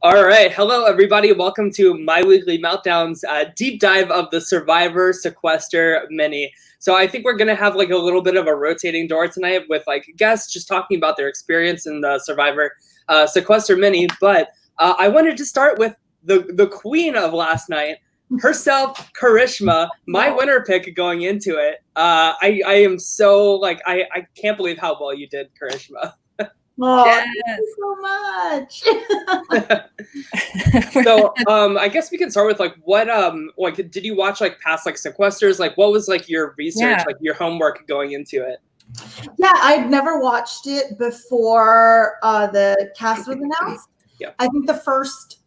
All right. Hello, everybody. Welcome to My Weekly Meltdown's deep dive of the Survivor Sequester Mini. So I think we're going to have like a little bit of a rotating door tonight with like guests just talking about their experience in the Survivor Sequester Mini. But I wanted to start with the queen of last night, herself, Karishma, my winner pick going into it. I am so like, I can't believe how well you did, Karishma. Oh, yes. Thank you so much. So I guess we can start with like what like did you watch like past like sequesters? Like what was like your research, like your homework going into it? Yeah, I'd never watched it before the cast was announced. Yeah. I think the first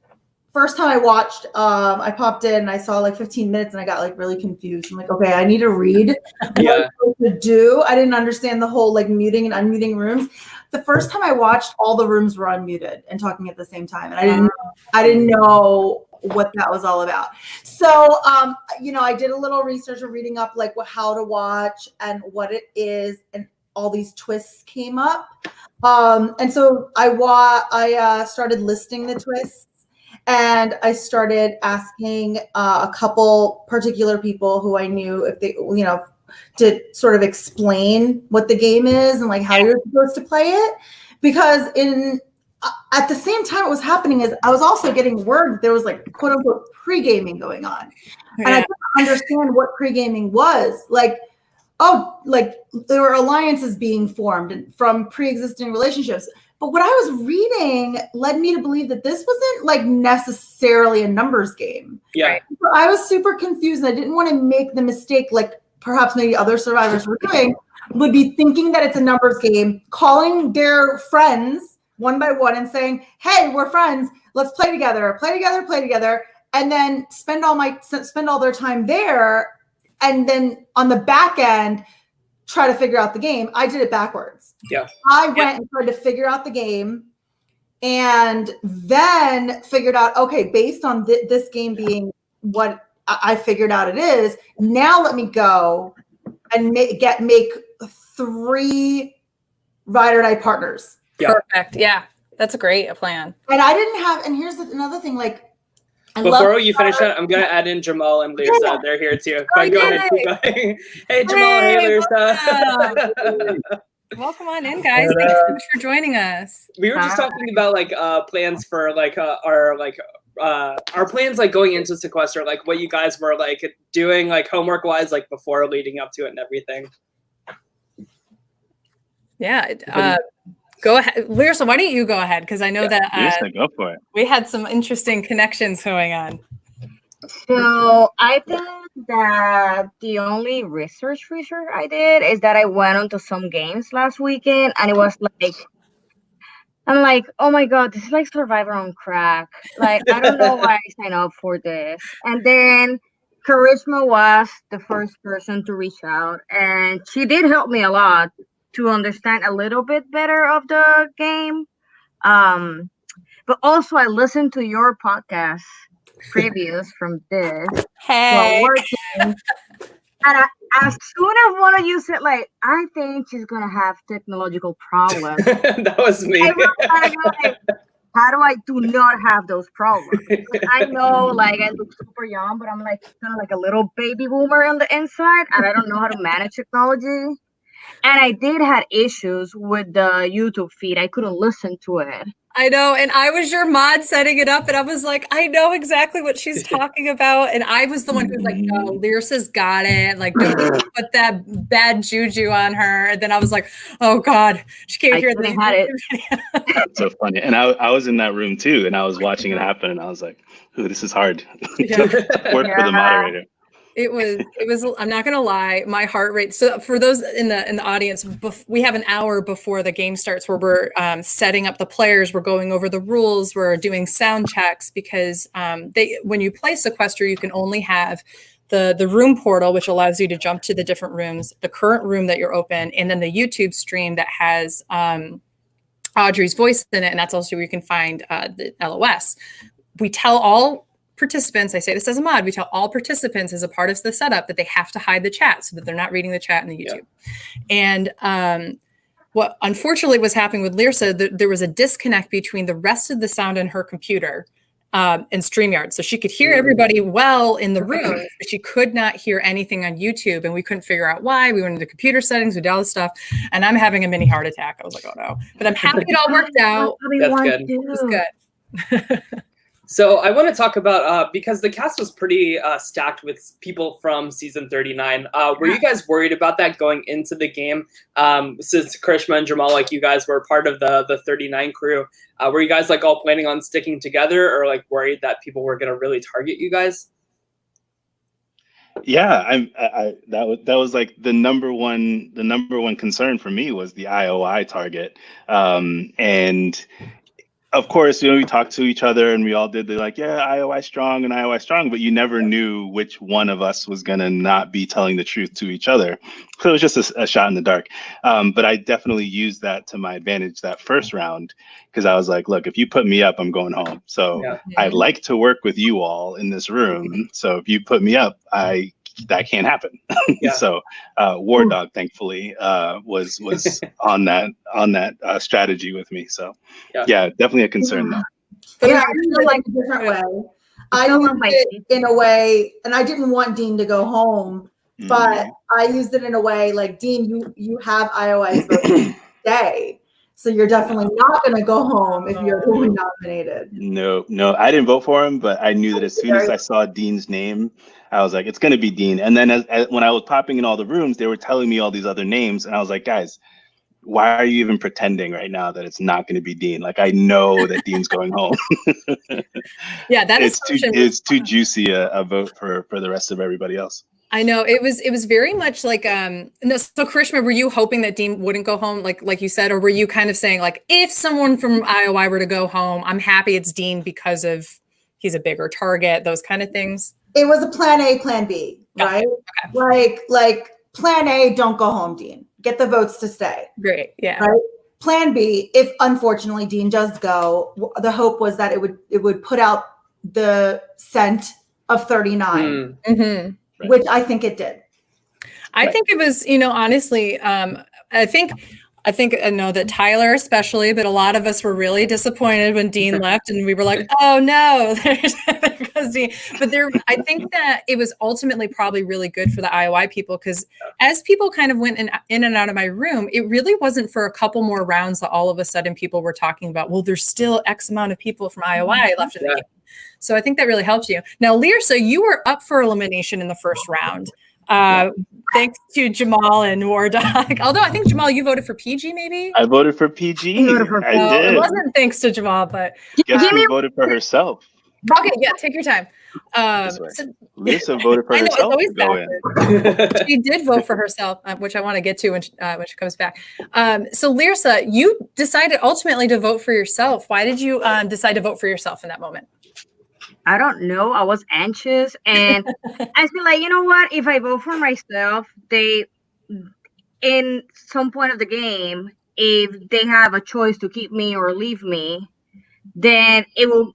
time I watched, I popped in and I saw like 15 minutes and I got like really confused. I'm like, okay, I need to read what to do. I didn't understand the whole like muting and unmuting rooms. The first time I watched, all the rooms were unmuted and talking at the same time. And I didn't know what that was all about. So, you know, I did a little research of reading up like how to watch and what it is. And all these twists came up. And so I started listing the twists. And I started asking a couple particular people who I knew if they, you know, to sort of explain what the game is and like how you're supposed to play it. Because at the same time it was happening is I was also getting word that there was like quote unquote pre-gaming going on. And I couldn't understand what pre-gaming was. Like, oh, like there were alliances being formed from pre-existing relationships. But what I was reading led me to believe that this wasn't like necessarily a numbers game. Yeah. So I was super confused and I didn't want to make the mistake like perhaps maybe other survivors were doing, would be thinking that it's a numbers game, calling their friends one by one and saying, hey, we're friends, let's play together, and then spend all their time there. And then on the back end, try to figure out the game. I did it backwards. Yeah. I went and tried to figure out the game and then figured out, okay, based on this game being what I figured out it is, now let me go and make 3 ride or die partners. Yeah. Perfect. Yeah. That's a great plan. And I didn't have, and here's another thing, like, before you finish that, I'm going to add in Jamal and Lisa. Yeah. They're here too. But go ahead, keep going. Hey, Jamal. Hey, Lisa. Welcome on in, guys. Thanks so much for joining us. We were just talking about like plans for like our plans like going into sequester, like what you guys were like doing like homework wise, like before leading up to it and everything. Yeah. Go ahead, Lisa. Why don't you go ahead? Because I know that go for it. We had some interesting connections going on. So I think that the only research I did is that I went onto some games last weekend, and it was like, I'm like, oh my god, this is like Survivor on crack. Like, I don't know why I signed up for this. And then Karishma was the first person to reach out, and she did help me a lot to understand a little bit better of the game. But also I listened to your podcast previous from this. Hey. And as soon as one of you said, like, I think she's going to have technological problems. That was me. How do I do not have those problems? I know, like, I look super young, but I'm like kind of like a little baby boomer on the inside, and I don't know how to manage technology. And I did have issues with the YouTube feed. I couldn't listen to it. I know. And I was your mod setting it up. And I was like, I know exactly what she's talking about. And I was the one who was like, no, Lyrsa's got it. Like, don't put that bad juju on her. And then I was like, oh, God, she can't hear the had it. That's so funny. And I was in that room, too. And I was watching it happen. And I was like, ooh, this is hard. Work for the moderator. It was, I'm not going to lie, my heart rate. So for those in the audience, we have an hour before the game starts where we're setting up the players. We're going over the rules. We're doing sound checks because when you play Sequester, you can only have the room portal, which allows you to jump to the different rooms, the current room that you're open, and then the YouTube stream that has Audrey's voice in it. And that's also where you can find the LOS. We tell all participants, I say this as a mod, we tell all participants as a part of the setup that they have to hide the chat so that they're not reading the chat in the YouTube. Yeah. And what unfortunately was happening with Lyrsa, there was a disconnect between the rest of the sound in her computer and StreamYard. So she could hear everybody well in the room, but she could not hear anything on YouTube. And we couldn't figure out why. We went into computer settings, we did all this stuff. And I'm having a mini heart attack. I was like, oh no. But I'm happy it all worked out. That's good. It's good. So I want to talk about, because the cast was pretty stacked with people from season 39. Were you guys worried about that going into the game? Since Karishma and Jamal, like you guys were part of the 39 crew, were you guys like all planning on sticking together, or like worried that people were going to really target you guys? Yeah, that was like the number one concern for me was the IOI target. And of course, we talked to each other and we all did the like, yeah, IOI strong and IOI strong, but you never knew which one of us was going to not be telling the truth to each other. So it was just a shot in the dark. But I definitely used that to my advantage that first round, because I was like, look, if you put me up, I'm going home. So I'd like to work with you all in this room. So if you put me up, that can't happen. So War Dog, thankfully, was on that strategy with me. So yeah, definitely a concern though. But I used it like a different way. I used it in a way, and I didn't want Dean to go home, but I used it in a way like, Dean, you have IOI's vote today. So you're definitely not going to go home if you're nominated. No, I didn't vote for him, but I knew that as soon as I saw Dean's name, I was like, it's going to be Dean. And then as when I was popping in all the rooms, they were telling me all these other names. And I was like, guys, why are you even pretending right now that it's not going to be Dean? Like, I know that Dean's going home. Yeah, it's too juicy a vote for the rest of everybody else. I know it was very much like no. So Karishma, were you hoping that Dean wouldn't go home, like you said, or were you kind of saying like, if someone from IOI were to go home, I'm happy it's Dean because of he's a bigger target, those kind of things? It was a plan A, plan B, right? Okay. Like plan A, don't go home, Dean. Get the votes to stay. Great, yeah. Right. Plan B, if unfortunately Dean does go, the hope was that it would put out the scent of 39. Which I think it did. I think it was, honestly, I think I know that Tyler especially, but a lot of us were really disappointed when Dean left, and we were like, oh no, there goes Dean. But I think that it was ultimately probably really good for the IOI people, because as people kind of went in and out of my room, it really wasn't for a couple more rounds that all of a sudden people were talking about, well, there's still X amount of people from IOI left in the game. So I think that really helps you. Now, Lyrsa, you were up for elimination in the first round. Thanks to Jamal and War Dog. Although I think, Jamal, you voted for PG, maybe? I voted for PG. I did. It wasn't thanks to Jamal, but... Guess who voted for herself? Okay, yeah, take your time. Lyrsa voted for herself. It's always she did vote for herself, which I want to get to when she comes back. So Lyrsa, you decided ultimately to vote for yourself. Why did you decide to vote for yourself in that moment? I don't know. I was anxious, and I feel like, you know what? If I vote for myself, in some point of the game, if they have a choice to keep me or leave me, then it will,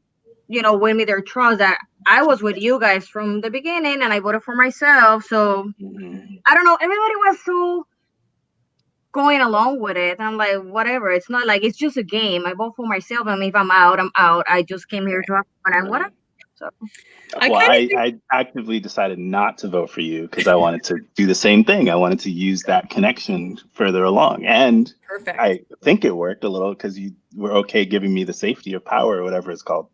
win me their trust that I was with you guys from the beginning, and I voted for myself. So I don't know. Everybody was so going along with it. I'm like, whatever. It's not like it's just a game. I vote for myself, and if I'm out, I'm out. I just came here to have fun and whatever. So. I actively decided not to vote for you because I wanted to do the same thing. I wanted to use that connection further along. And I think it worked a little because you were okay giving me the safety of power or whatever it's called.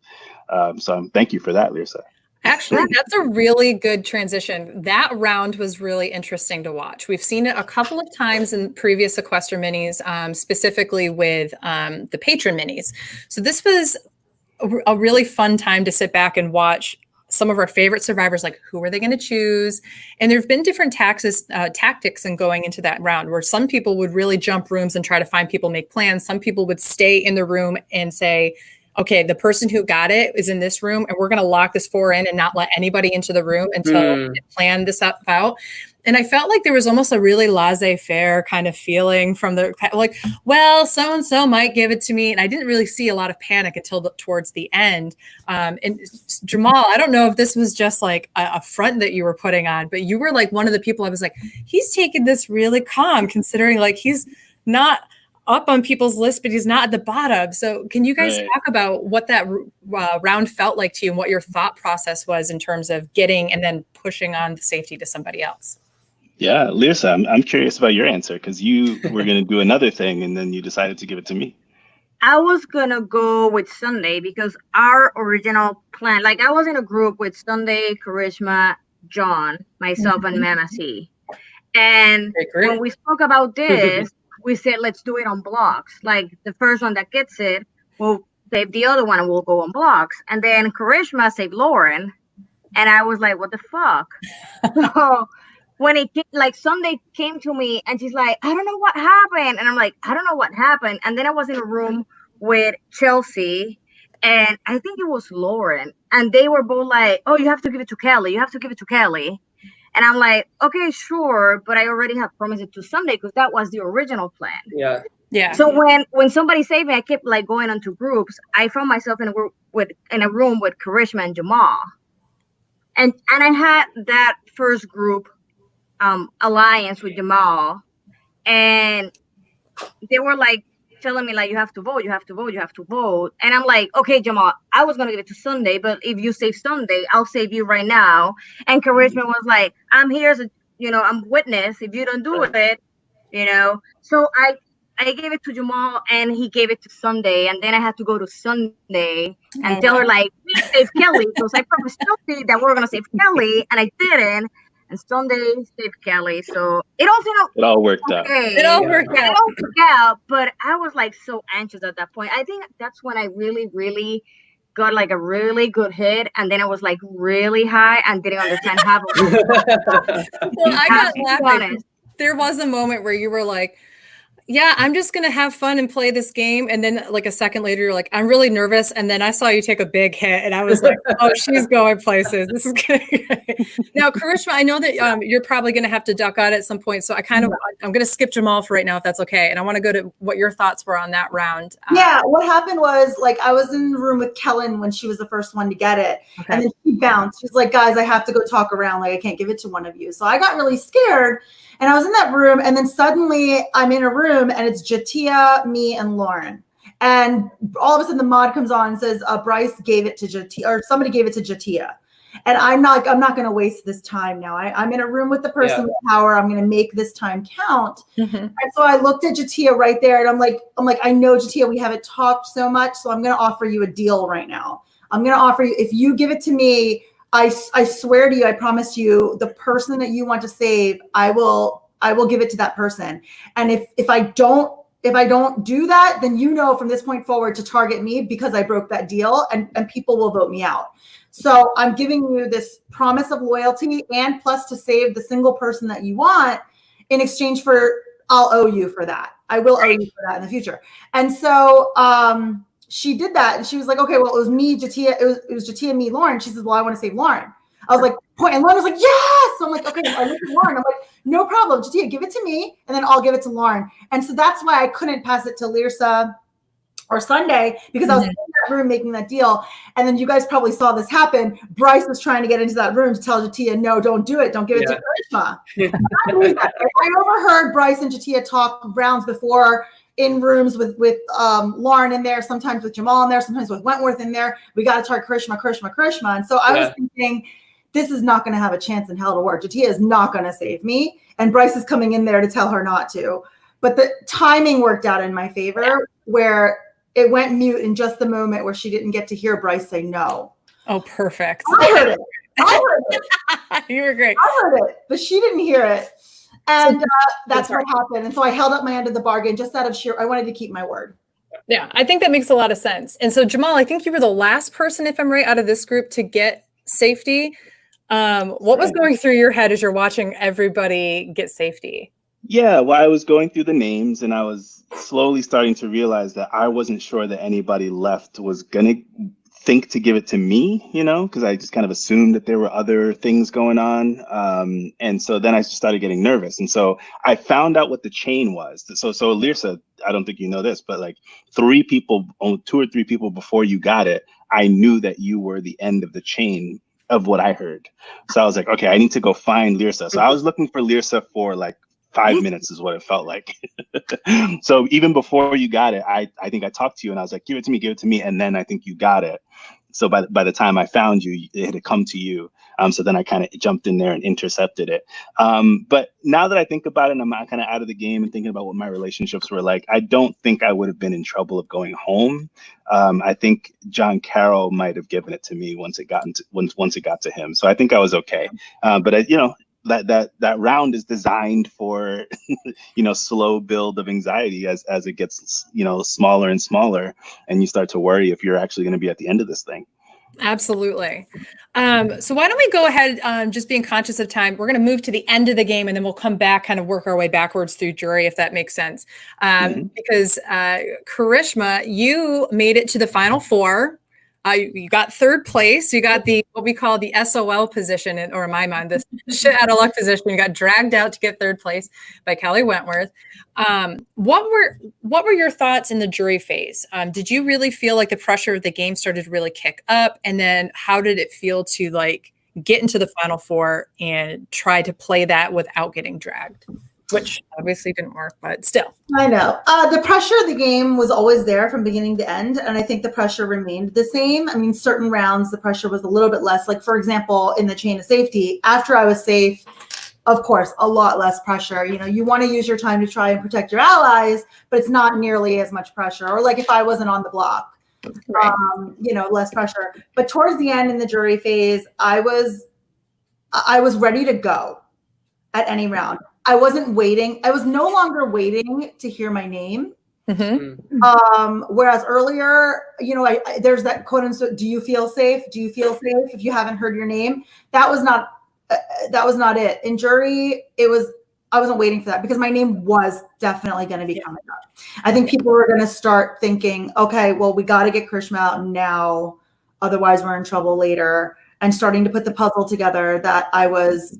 So thank you for that, Lyrsa. Actually, that's a really good transition. That round was really interesting to watch. We've seen it a couple of times in previous Sequester minis, specifically with the patron minis. So this was a really fun time to sit back and watch some of our favorite survivors, like who are they going to choose? And there've been different tactics in going into that round, where some people would really jump rooms and try to find people, make plans. Some people would stay in the room and say, okay, the person who got it is in this room, and we're going to lock this 4 in and not let anybody into the room until we plan this out. And I felt like there was almost a really laissez-faire kind of feeling from like, well, so-and-so might give it to me. And I didn't really see a lot of panic until towards the end. And Jamal, I don't know if this was just like a front that you were putting on, but you were like one of the people I was like, he's taking this really calm, considering like he's not up on people's list, but he's not at the bottom. So can you guys talk about what that round felt like to you and what your thought process was in terms of getting and then pushing on the safety to somebody else? Yeah, Lirsa, I'm curious about your answer because you were going to do another thing and then you decided to give it to me. I was gonna go with Sunday because our original plan, like I was in a group with Sunday, Karishma, John, myself, and Mama C. And when we spoke about this, we said, let's do it on blocks. Like the first one that gets it will save the other one and we'll go on blocks. And then Karishma saved Lauren. And I was like, what the fuck? So when it like Sunday came to me and she's like, I don't know what happened. And I'm like, I don't know what happened. And then I was in a room with Chelsea and I think it was Lauren. And they were both like, oh, you have to give it to Kelly. You have to give it to Kelly. And I'm like, okay, sure. But I already have promised it to Sunday because that was the original plan. Yeah. Yeah. So when somebody saved me, I kept like going onto groups. I found myself in a room with Karishma and Jamal. And I had that first group alliance with Jamal, and they were like telling me like you have to vote, you have to vote, you have to vote. And I'm like, okay, Jamal, I was gonna give it to Sunday, but if you save Sunday, I'll save you right now. And Karishma was like, I'm here as a I'm witness. If you don't do it, So I gave it to Jamal and he gave it to Sunday, and then I had to go to Sunday and tell her like we saved Kelly because I promised Chelsea that we were gonna save Kelly, and I didn't. And Sunday saved Kelly, so it all worked out. It all worked out, but I was like so anxious at that point. I think that's when I really, really got like a really good hit, and then I was like really high and didn't understand half of it. Well, I got laughing. There was a moment where you were like, yeah, I'm just going to have fun and play this game. And then like a second later, you're like, I'm really nervous. And then I saw you take a big hit and I was like, oh, she's going places. This is going to be great. Now, Karishma, I know that you're probably going to have to duck out at some point. So I'm going to skip Jamal for right now, if that's okay. And I want to go to what your thoughts were on that round. Yeah, what happened was like I was in the room with Kellen when she was the first one to get it. Okay. And then she bounced. She's like, guys, I have to go talk around. Like I can't give it to one of you. So I got really scared. And I was in that room, and then suddenly I'm in a room, and it's Jatia, me, and Lauren. And all of a sudden, the mod comes on and says, "Bryce gave it to Jatia, or somebody gave it to Jatia." And I'm not going to waste this time now. I'm in a room with the person with power. I'm going to make this time count. Mm-hmm. And so I looked at Jatia right there, and I'm like, I know Jatia, we haven't talked so much, so I'm going to offer you a deal right now. I'm going to offer you, if you give it to me, I swear to you, I promise you, the person that you want to save, I will give it to that person. And if I don't do that, then from this point forward to target me because I broke that deal, and people will vote me out. So I'm giving you this promise of loyalty and plus to save the single person that you want in exchange for I'll owe you for that. I will owe you for that in the future. And so she did that, and she was like, okay, well, it was me, Jatia. It was Jatia, me, Lauren. She says, well, I want to save Lauren. I was like, and Lauren was like, yes. So I'm like, okay, I looked at Lauren. I'm like, no problem, Jatia, give it to me, and then I'll give it to Lauren. And so that's why I couldn't pass it to Lirsa or Sunday, because I was in that room making that deal. And then you guys probably saw this happen. Bryce was trying to get into that room to tell Jatia, no, don't do it. Don't give it to Karishma. I overheard Bryce and Jatia talk rounds before in rooms with Lauren in there, sometimes with Jamal in there, sometimes with Wentworth in there. We got to target Karishma. And so I was thinking, this is not going to have a chance in hell to work. Jatia is not going to save me. And Bryce is coming in there to tell her not to. But the timing worked out in my favor, where it went mute in just the moment where she didn't get to hear Bryce say no. Oh, perfect. I heard it. You were great. I heard it, but she didn't hear it. And that's what happened. And so I held up my end of the bargain just out of sheer, I wanted to keep my word. Yeah, I think that makes a lot of sense. And so, Jamal, I think you were the last person, if I'm right, out of this group to get safety. What was going through your head as you're watching everybody get safety? Yeah, well, I was going through the names and I was slowly starting to realize that I wasn't sure that anybody left was going to think to give it to me, because I just kind of assumed that there were other things going on. And so then I started getting nervous. And so I found out what the chain was. So Lirsa, I don't think you know this, but like 2 or 3 people before you got it, I knew that you were the end of the chain of what I heard. So I was like, okay, I need to go find Lirsa. So I was looking for Lirsa for like 5 minutes is what it felt like. So even before you got it, I think I talked to you and I was like, give it to me. And then I think you got it. So by the time I found you, it had come to you. So then I kind of jumped in there and intercepted it. But now that I think about it, and I'm kind of out of the game and thinking about what my relationships were like, I don't think I would have been in trouble of going home. I think John Carroll might have given it to me once it got to him. So I think I was okay. But you know, that round is designed for slow build of anxiety as it gets smaller and smaller, and you start to worry if you're actually going to be at the end of this thing. Absolutely. So why don't we go ahead, just being conscious of time, we're going to move to the end of the game and then we'll come back, kind of work our way backwards through jury, if that makes sense. Because Karishma, you made it to the final four. You got third place. You got what we call the SOL position, or in my mind, this shit out of luck position. You got dragged out to get third place by Kelly Wentworth. What were your thoughts in the jury phase? Did you really feel like the pressure of the game started to really kick up? And then how did it feel to like get into the final four and try to play that without getting dragged? Which obviously didn't work, but still. I know. The pressure of the game was always there from beginning to end, and I think the pressure remained the same. I mean, certain rounds, the pressure was a little bit less. Like, for example, in the chain of safety, after I was safe, of course, a lot less pressure. You want to use your time to try and protect your allies, but it's not nearly as much pressure. Or like if I wasn't on the block, right. Less pressure. But towards the end in the jury phase, I was ready to go at any round. I wasn't waiting. I was no longer waiting to hear my name. Whereas earlier, there's that quote unquote, do you feel safe? Do you feel safe if you haven't heard your name? That was not it. In jury, I wasn't waiting for that because my name was definitely going to be coming up. I think people were going to start thinking, okay, well, we got to get Karishma out now. Otherwise we're in trouble later. And starting to put the puzzle together that I was,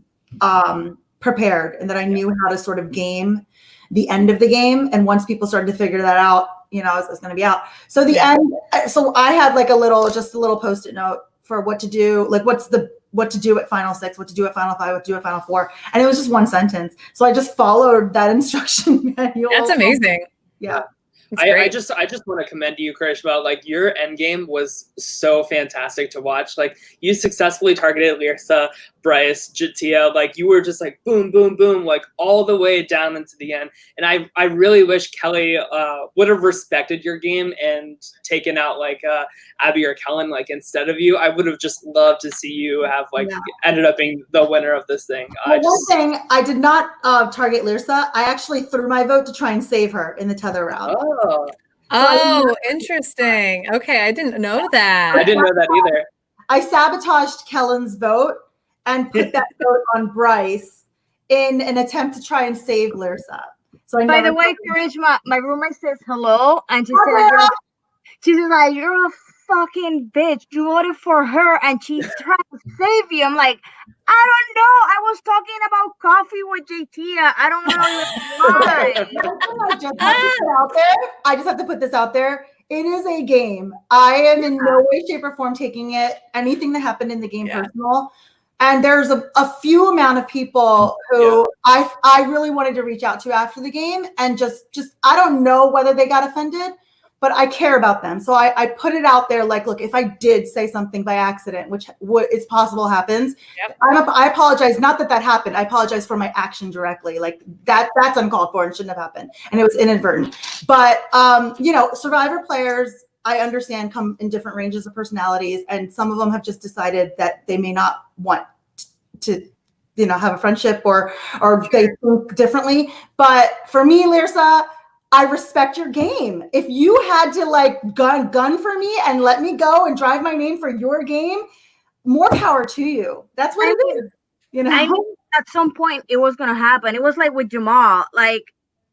prepared and that I knew how to sort of game the end of the game. And once people started to figure that out, I was going to be out. So end. So I had like a little Post-it note for what to do. Like what to do at final 6, what to do at final 5, what to do at final 4. And it was just one sentence. So I just followed that instruction manual. That's amazing. Yeah. I just want to commend you, Karishma. Like, your end game was so fantastic to watch. Like, you successfully targeted Lyrsa, Bryce, Jatia. Like, you were just like boom, boom, boom, like all the way down into the end. And I really wish Kelly would have respected your game and taken out like Abby or Kellen like instead of you. I would have just loved to see you have ended up being the winner of this thing. One thing, I did not target Lyrsa. I actually threw my vote to try and save her in the tether round. Interesting. Okay, I didn't know that. I didn't know that either. I sabotaged Kellen's vote and put that vote on Bryce in an attempt to try and save Lyrsa. So by the way, Karishma, my roommate says hello, and she says like, you're a fucking bitch. You voted for her, and she's trying to save you. I'm like, I don't know. I was talking about coffee with JT. I don't know. I just have to put this out there. It is a game. I am in no way, shape, or form taking anything that happened in the game personal. And there's a few amount of people who I really wanted to reach out to after the game, and just I don't know whether they got offended, but I care about them. So I put it out there like, look, if I did say something by accident, which it's possible happens, I apologize. Not that happened. I apologize for my action directly. Like that's uncalled for and shouldn't have happened. And it was inadvertent. But, Survivor players, I understand, come in different ranges of personalities. And some of them have just decided that they may not want to have a friendship or they think differently. But for me, Lyrsa, I respect your game. If you had to like gun for me and let me go and drive my name for your game, more power to you. That's what it is. I knew at some point it was going to happen. It was like with Jamal. Like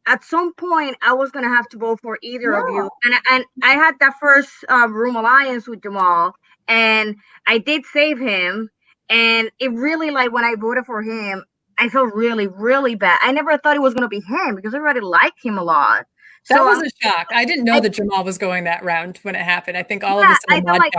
at some point I was going to have to vote for either of you. And I had that first room alliance with Jamal, and I did save him. And it really, like, when I voted for him, I felt really, really bad. I never thought it was going to be him because I already liked him a lot. That was a shock. I didn't know that Jamal was going that round when it happened. I think all of us. I felt like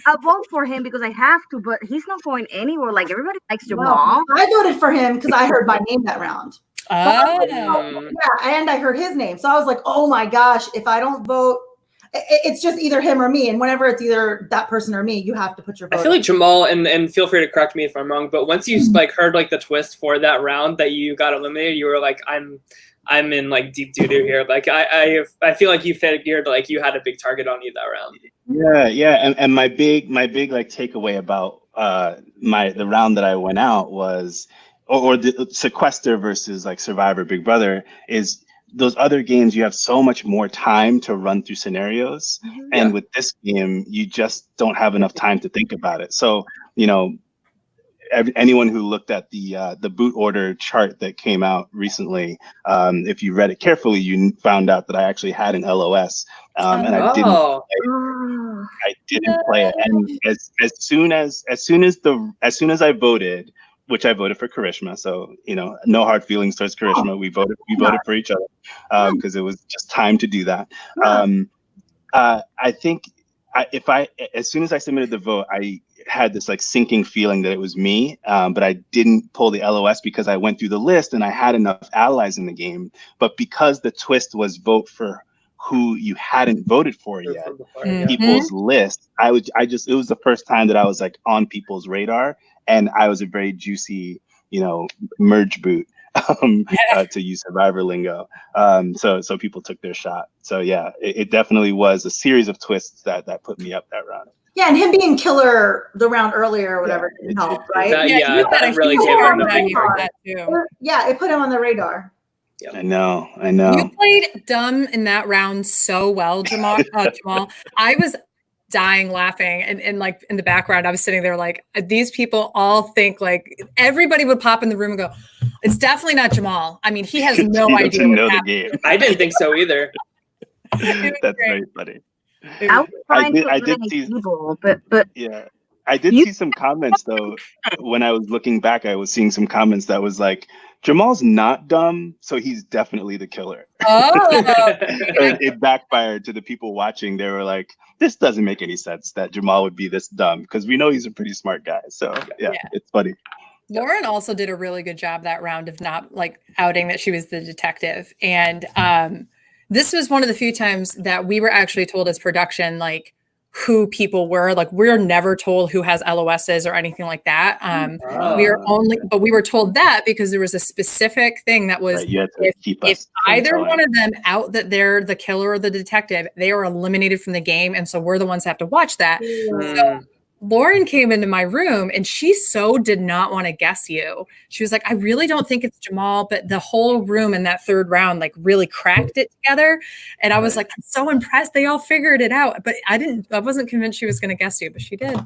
I'll vote for him because I have to, but he's not going anywhere. Like everybody likes Jamal. I voted for him because I heard my name that round. Oh. Yeah, and I heard his name. So I was like, oh my gosh, if I don't vote, it's just either him or me. And whenever it's either that person or me, you have to put your vote. I feel like Jamal, and feel free to correct me if I'm wrong, but once you like heard like the twist for that round that you got eliminated, you were like, I'm in like deep doo-doo here. Like I feel like you figured like you had a big target on you that round. Yeah. And my big like takeaway about the round that I went out was, or the Sequester versus like Survivor Big Brother, is those other games you have so much more time to run through scenarios, and with this game you just don't have enough time to think about it. So anyone who looked at the boot order chart that came out recently, if you read it carefully, you found out that I actually had an LOS, and I didn't play it. And as soon as I voted, which I voted for Karishma, so no hard feelings towards Karishma. We voted for each other because it was just time to do that. I think as soon as I submitted the vote, I had this like sinking feeling that it was me, but I didn't pull the LOS because I went through the list and I had enough allies in the game. But because the twist was vote for who you hadn't voted for yet, people's list, it was the first time that I was like on people's radar, and I was a very juicy, merge boot, to use Survivor lingo. So people took their shot. So yeah, it definitely was a series of twists that put me up that round. Yeah, and him being killer the round earlier or whatever didn't help, right? That really gave him that too. Yeah, it put him on the radar. Yep. I know. You played dumb in that round so well, Jamal. I was dying laughing, and like in the background I was sitting there like, these people all think like, everybody would pop in the room and go, it's definitely not Jamal. I mean, he has no idea what's happening. I didn't think so either. That's very funny. I did see people, but yeah, I did see some comments though. When I was looking back, I was seeing some comments that was like, Jamal's not dumb, so he's definitely the killer. Oh, it backfired to the people watching. They were like, this doesn't make any sense that Jamal would be this dumb, because we know he's a pretty smart guy. So yeah, it's funny. Lauren also did a really good job that round of not like outing that she was the detective. And this was one of the few times that we were actually told as production, like, who people were. Like, we're never told who has LOSs or anything like that. We were told that because there was a specific thing that was, if either one of them out that they're the killer or the detective, they are eliminated from the game. And so we're the ones that have to watch that. So Lauren came into my room and she so did not want to guess you. She was like, I really don't think it's Jamal, but the whole room in that third round, like, really cracked it together. And I was like, I'm so impressed. They all figured it out. But I wasn't convinced she was going to guess you, but she did.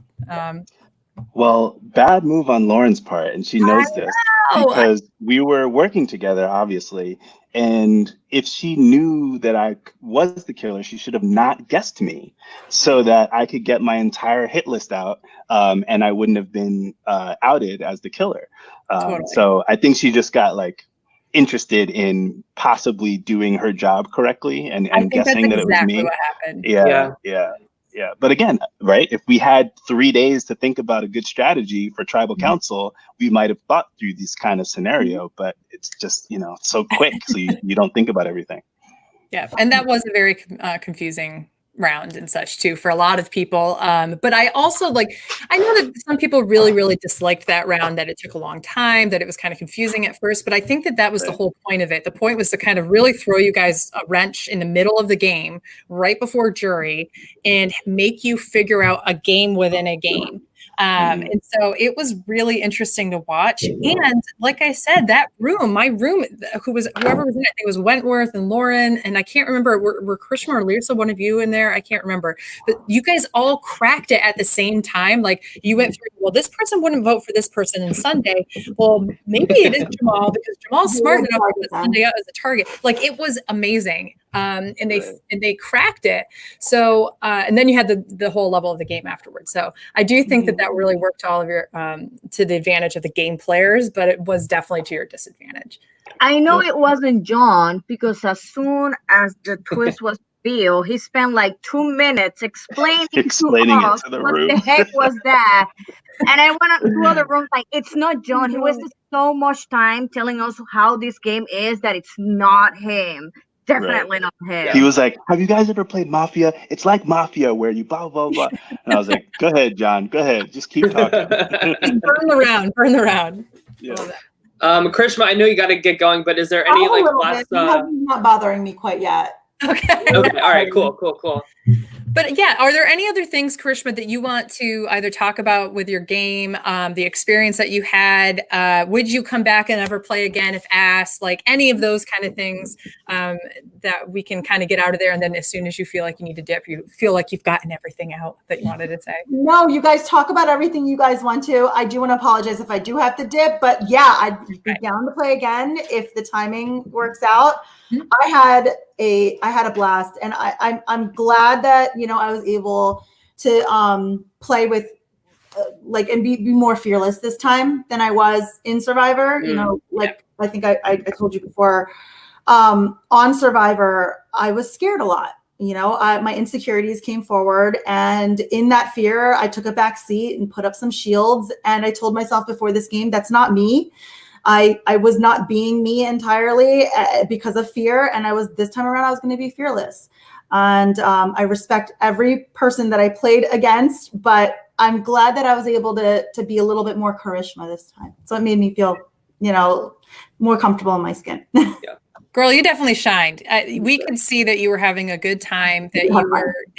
Well, bad move on Lauren's part. And she knows this because we were working together, obviously. And if she knew that I was the killer, she should have not guessed me so that I could get my entire hit list out, and I wouldn't have been outed as the killer. Totally. So I think she just got like interested in possibly doing her job correctly and guessing that it was me. What happened. Yeah. But again, right, if we had 3 days to think about a good strategy for tribal council, we might have thought through this kind of scenario, but it's just, so quick. So you don't think about everything. Yeah. And that was a very confusing round and such too for a lot of people. But I also I know that some people really, really disliked that round, that it took a long time, that it was kind of confusing at first, but I think that was the whole point of it. The point was to kind of really throw you guys a wrench in the middle of the game right before jury and make you figure out a game within a game. And so it was really interesting to watch. And like I said, my room, whoever was in it, I think it was Wentworth and Lauren, and I can't remember, were Krishma or Lisa, one of you in there? I can't remember. But you guys all cracked it at the same time. Like, you went through, well, this person wouldn't vote for this person on Sunday. Well, maybe it is Jamal because Jamal's smart enough to put Sunday out as a target. Like, it was amazing. And they cracked it. So, and then you had the whole level of the game afterwards. So I do think that really worked to all of your, to the advantage of the game players, but it was definitely to your disadvantage. I know it wasn't John because as soon as the twist was revealed, he spent like 2 minutes explaining to us what the heck was that. And I went up to other rooms like, it's not John. He was the so much time telling us how this game is that it's not him. Definitely not him. He was like, "Have you guys ever played Mafia? It's like Mafia where you blah blah blah." And I was like, "Go ahead, John. Go ahead. Just keep talking." Burn the round. Burn the round. Yeah. Krishma, I know you got to get going, but is there any like last? Not bothering me quite yet. Okay. Okay. All right. Cool. But yeah, are there any other things, Karishma, that you want to either talk about with your game, the experience that you had? Would you come back and ever play again if asked? Like any of those kind of things that we can kind of get out of there. And then as soon as you feel like you need to dip, you feel like you've gotten everything out that you wanted to say. No, you guys talk about everything you guys want to. I do want to apologize if I do have to dip, but yeah, I'd be down to play again if the timing works out. Mm-hmm. I had a blast, and I'm glad that I was able to play with and be more fearless this time than I was in Survivor. I think I told you before, on Survivor I was scared a lot. My insecurities came forward, and in that fear I took a back seat and put up some shields, and I told myself before this game, that's not me. I was not being me entirely because of fear, and this time around I was going to be fearless. And I respect every person that I played against, but I'm glad that I was able to be a little bit more charisma this time. So it made me feel, more comfortable in my skin. Yeah. Girl, you definitely shined. We could see that you were having a good time, that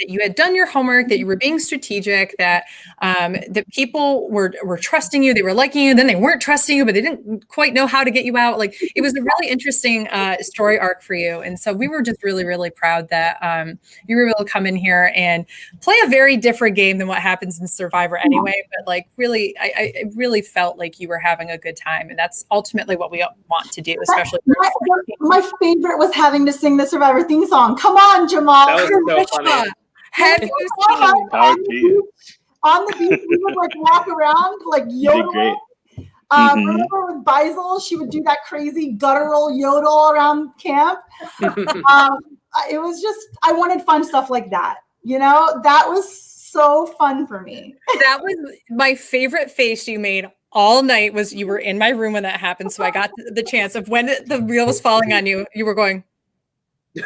you had done your homework, that you were being strategic, that people were trusting you, they were liking you, then they weren't trusting you, but they didn't quite know how to get you out. Like, it was a really interesting story arc for you. And so we were just really, really proud that you were able to come in here and play a very different game than what happens in Survivor anyway. But like, really, I really felt like you were having a good time. And that's ultimately what we want to do, especially my favorite was having to sing the Survivor theme song. Come on, Jamal. That was so funny. Have you seen on the beach? We would walk around yodeling. Remember with Beisel, she would do that crazy guttural yodel around camp. It was just, I wanted fun stuff like that. That was so fun for me. That was my favorite face you made all night. Was you were in my room when that happened, so I got the chance of when the reel was falling on you. You were going. The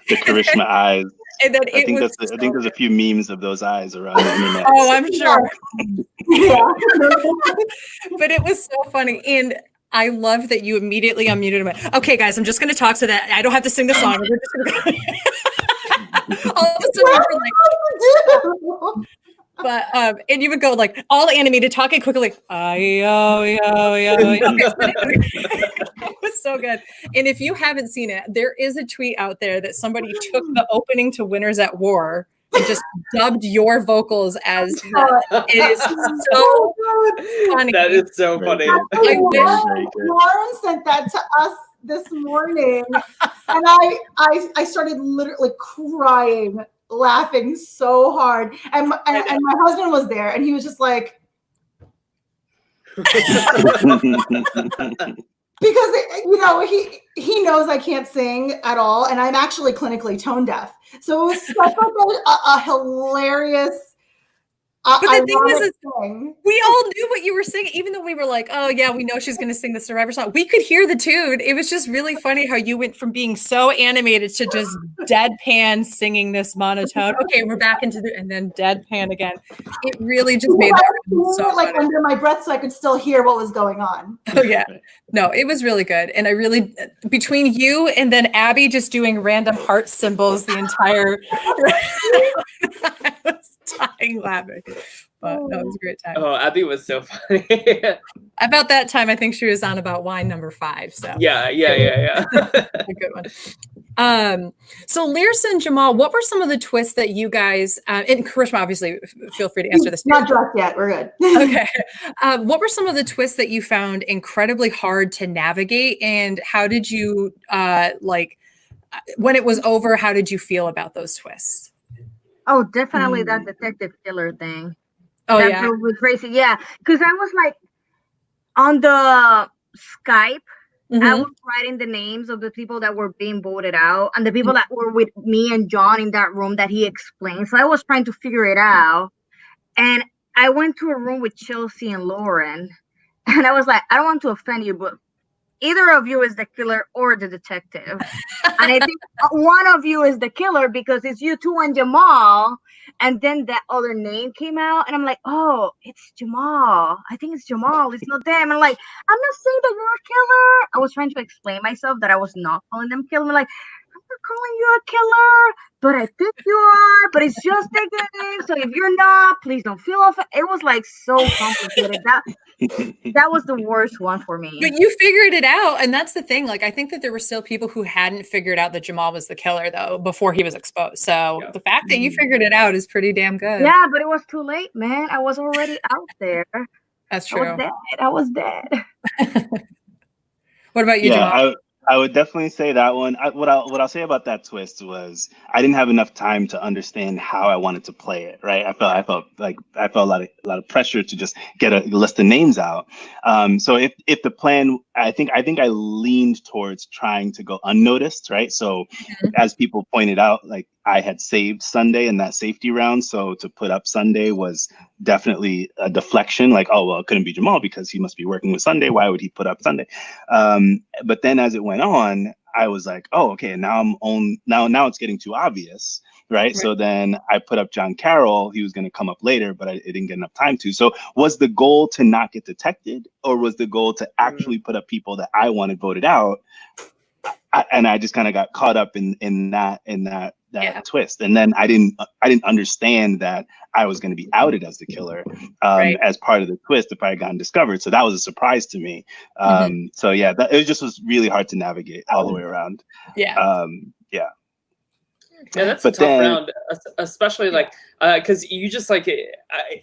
Karishma eyes. And then I think there's a few memes of those eyes around the internet. Oh, I'm sure. Yeah. But it was so funny, and I love that you immediately unmuted and went, "Okay, guys, I'm just going to talk so that I don't have to sing the song." We're just gonna all of a sudden, we were like. But and you would go like all animated, talking quickly. It was so good. And if you haven't seen it, there is a tweet out there that somebody took the opening to Winners at War and just dubbed your vocals as that. It is so funny. That is so funny. Lauren sent that to us this morning, and I started literally crying, laughing so hard, and my husband was there, and he was just like, because he knows I can't sing at all, and I'm actually clinically tone deaf, so it was such a hilarious. But the thing is, we all knew what you were singing, even though we were like, "Oh yeah, we know she's going to sing the Survivor song." We could hear the tune. It was just really funny how you went from being so animated to just deadpan singing this monotone. Okay, we're back into and then deadpan again. It really just made that so like funny. Under my breath, so I could still hear what was going on. Oh yeah, no, it was really good, and I really between you and then Abby just doing random heart symbols the entire. I was dying laughing. But that was a great time. Oh, Abby was so funny. About that time, I think she was on about wine number 5. So yeah. A good one. So Lyrsa and Jamal, what were some of the twists that you guys and Karishma, obviously, feel free to answer this. Not drunk yet. We're good. Okay. What were some of the twists that you found incredibly hard to navigate, and how did you when it was over? How did you feel about those twists? Oh, definitely that detective killer thing. Oh, that drove me crazy. Yeah, because I was like on the Skype, I was writing the names of the people that were being voted out and the people that were with me and John in that room that he explained. So I was trying to figure it out. And I went to a room with Chelsea and Lauren, And I was like, I don't want to offend you, but either of you is the killer or the detective. And I think one of you is the killer because it's you two and Jamal. And then that other name came out. And I'm like, oh, it's Jamal. I think it's Jamal. It's not them. And I'm like, I'm not saying that you're a killer. I was trying to explain myself that I was not calling them killer. I'm like, I'm not calling you a killer, but I think you are. But it's just a game. So if you're not, please don't feel offended. It was like so complicated. That was the worst one for me. But you figured it out, and that's the thing. Like, I think that there were still people who hadn't figured out that Jamal was the killer, though, before he was exposed. So the fact that you figured it out is pretty damn good. Yeah, but it was too late, man. I was already out there. That's true. I was dead. What about you, Jamal? I would definitely say that one. What I'll say about that twist was I didn't have enough time to understand how I wanted to play it. Right, I felt a lot of pressure to just get a list of names out. So if the plan, I think I leaned towards trying to go unnoticed. Right, so as people pointed out, like I had saved Sunday in that safety round, so to put up Sunday was definitely a deflection. Like, oh well, it couldn't be Jamal because he must be working with Sunday. Why would he put up Sunday? But then as it went on, I was like, oh, okay, now now it's getting too obvious, right? So then I put up John Carroll. He was going to come up later, but I didn't get enough time to. So was the goal to not get detected, or was the goal to actually put up people that I wanted voted out? And I just kind of got caught up in that twist, and then I didn't understand that I was going to be outed as the killer as part of the twist if I had gotten discovered. So that was a surprise to me. So yeah, it just was really hard to navigate all the way around. Yeah, that's a tough round, especially like because you just like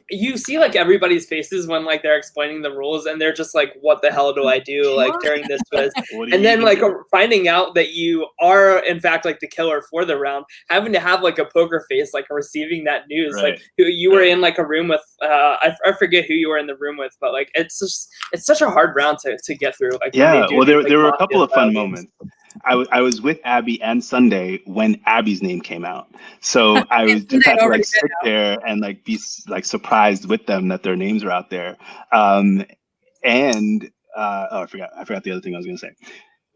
you see like everybody's faces when like they're explaining the rules, and they're just like, "What the hell do I do?" Like during this twist, and then like finding out that you are in fact like the killer for the round, having to have like a poker face, like receiving that news, like you were in like a room with I forget who you were in the room with, but like it's such a hard round to get through. Like well, there were a couple of fun moments. I was with Abby and Sunday when Abby's name came out, so I was just had to like sit there and like be like surprised with them that their names are out there. I forgot the other thing I was gonna say.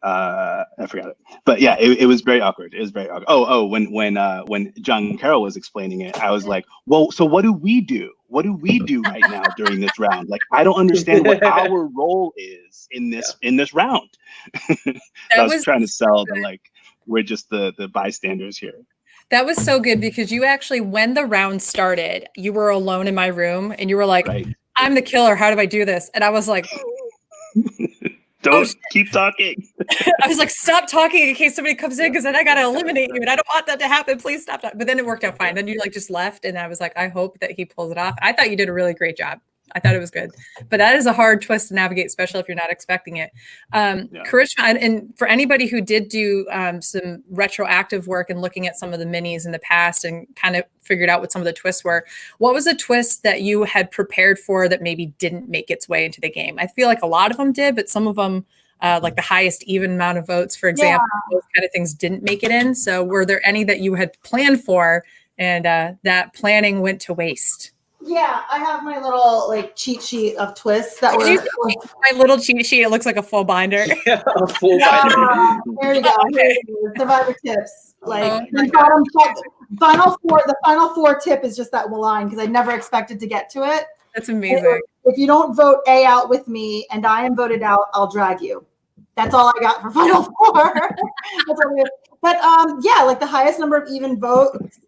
I forgot it, but yeah, it was very awkward. It was very awkward. When John Carroll was explaining it, I was like, well, so what do we do? What do we do right now during this round? Like, I don't understand what our role is in this round. I was trying to sell the like we're just the bystanders here. That was so good because you actually, when the round started, you were alone in my room and you were like, I'm the killer. How do I do this? And I was like, Don't keep talking. I was like, stop talking in case somebody comes in, because then I got to eliminate you and I don't want that to happen. Please stop talking. But then it worked out fine. Then you like just left and I was like, I hope that he pulls it off. I thought you did a really great job. I thought it was good. But that is a hard twist to navigate, especially if you're not expecting it. Karishma, and for anybody who did do some retroactive work and looking at some of the minis in the past and kind of figured out what some of the twists were, what was a twist that you had prepared for that maybe didn't make its way into the game? I feel like a lot of them did, but some of them, like the highest even amount of votes, for example, those kind of things didn't make it in. So were there any that you had planned for and that planning went to waste? Yeah, I have my little like cheat sheet of twists that were my little cheat sheet. It looks like a full binder. A full binder. There you go. Okay. Survivor tips. Like the final four tip is just that line because I never expected to get to it. That's amazing. If you don't vote A out with me and I am voted out, I'll drag you. That's all I got for final four. But yeah, like the highest number of even votes.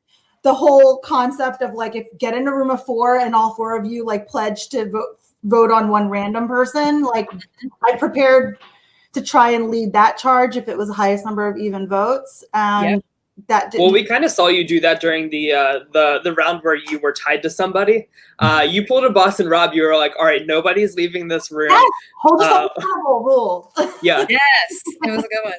The whole concept of like, if get in a room of four and all four of you like pledge to vote on one random person, like I prepared to try and lead that charge if it was the highest number of even votes. And that didn't. Well, we kind of saw you do that during the round where you were tied to somebody. You pulled a Boston Rob. You were like, all right, nobody's leaving this room. Yes, hold yourself accountable rule. Yeah. Yes, it was a good one.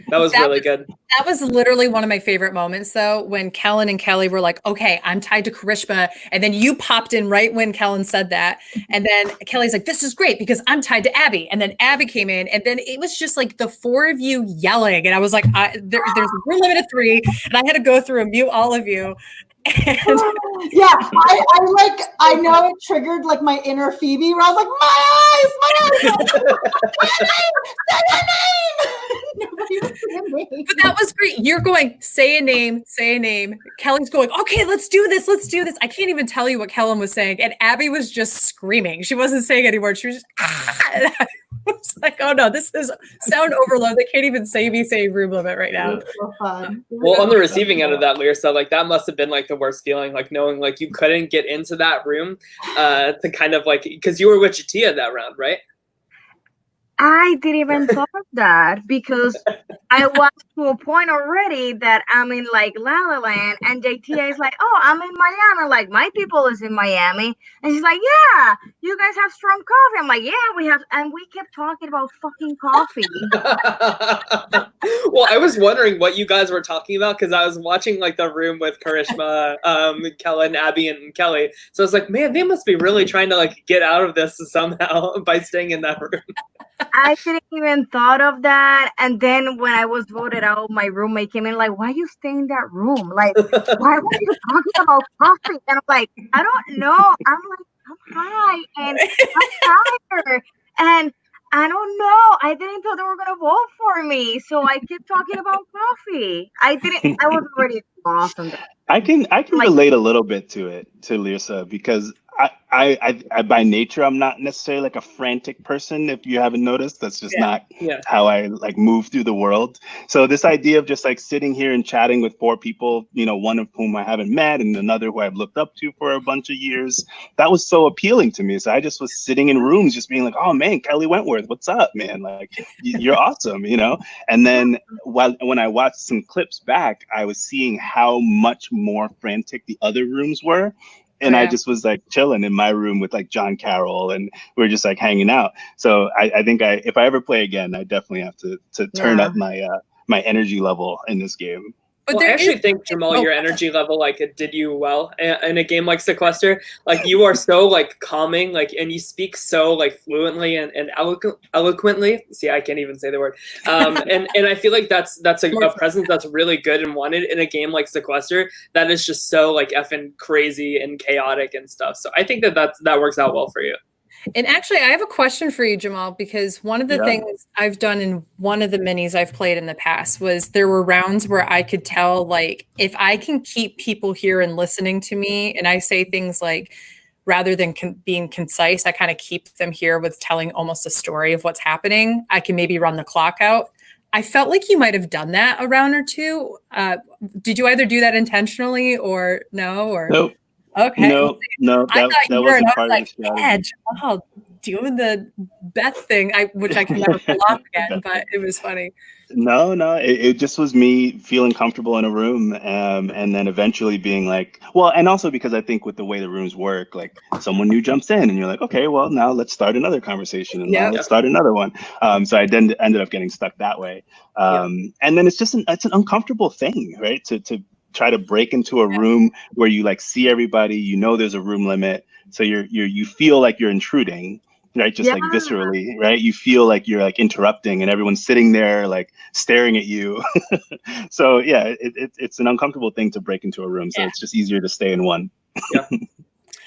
That was really good. That was literally one of my favorite moments, though, when Kellen and Kelly were like, okay, I'm tied to Karishma. And then you popped in right when Kellen said that. And then Kelly's like, this is great because I'm tied to Abby. And then Abby came in. And then it was just like the four of you yelling. And I was like, there's a room limit of 3. And I had to go through and mute all of you. And Yeah, I know it triggered like my inner Phoebe where I was like, my eyes, say my name. Nobody was saying name. but that was great. You're going, say a name. Kelly's going, okay, let's do this. I can't even tell you what Kellen was saying. And Abby was just screaming. She wasn't saying any words. She was just, and I was like, oh no, this is sound overload. They can't even say me saying room limit right now. It was so fun. Well, on the receiving end of that, Lisa, like that must have been like the worst feeling, like knowing like you couldn't get into that room to kind of like, because you were with Jatia that round, right? I didn't even thought of that because I was to a point already that I'm in like La La Land, and JTA is like, "Oh, I'm in Miami. Like my people is in Miami," and she's like, "Yeah, you guys have strong coffee." I'm like, "Yeah, we have," and we kept talking about fucking coffee. Well, I was wondering what you guys were talking about because I was watching like the room with Karishma, Kellen, Abby, and Kelly. So I was like, man, they must be really trying to like get out of this somehow by staying in that room. I didn't even thought of that. And then when I was voted out, my roommate came in like, "Why you stay in that room? Like, why were you talking about coffee?" And I'm like, "I don't know." I'm like, "I'm high and I'm tired. And I don't know. I didn't thought they were gonna vote for me." So I kept talking about coffee. I was already lost on that. I can Like, relate a little bit to it, to Lisa, because I by nature I'm not necessarily like a frantic person. If you haven't noticed, that's just not how I like move through the world. So this idea of just like sitting here and chatting with four people, you know, one of whom I haven't met and another who I've looked up to for a bunch of years, that was so appealing to me. So I just was sitting in rooms, just being like, "Oh man, Kelly Wentworth, what's up, man? Like you're awesome," you know. And then when I watched some clips back, I was seeing how much more frantic the other rooms were. And I just was like chilling in my room with like John Carroll, and we were just like hanging out. So I think if I ever play again, I definitely have to turn up my my energy level in this game. Well, I actually think, Jamal, your energy level, like, it did you well in a game like Sequester. Like, you are so, like, calming, like, and you speak so, like, fluently and eloquently. See, I can't even say the word. And I feel like that's a presence that's really good and wanted in a game like Sequester that is just so, like, effing crazy and chaotic and stuff. So I think that works out well for you. And actually, I have a question for you, Jamal, because one of the things I've done in one of the minis I've played in the past was there were rounds where I could tell, like, if I can keep people here and listening to me, and I say things like, rather than being concise, I kind of keep them here with telling almost a story of what's happening, I can maybe run the clock out. I felt like you might have done that a round or two. Did you either do that intentionally or no? Or Nope. Okay. No, that wasn't part of the strategy. Wow, doing the Beth thing, which I can never pull off again, but it was funny. No, it just was me feeling comfortable in a room, and then eventually being like, well, and also because I think with the way the rooms work, like someone new jumps in and you're like, okay, well, now let's start another conversation, and now let's start another one. So I then ended up getting stuck that way. And then it's just it's an uncomfortable thing, right? To try to break into a room where you like see everybody, you know, there's a room limit. So you feel like you're intruding, right? Just like viscerally, right? You feel like you're like interrupting and everyone's sitting there like staring at you. So yeah, it's an uncomfortable thing to break into a room. So it's just easier to stay in one.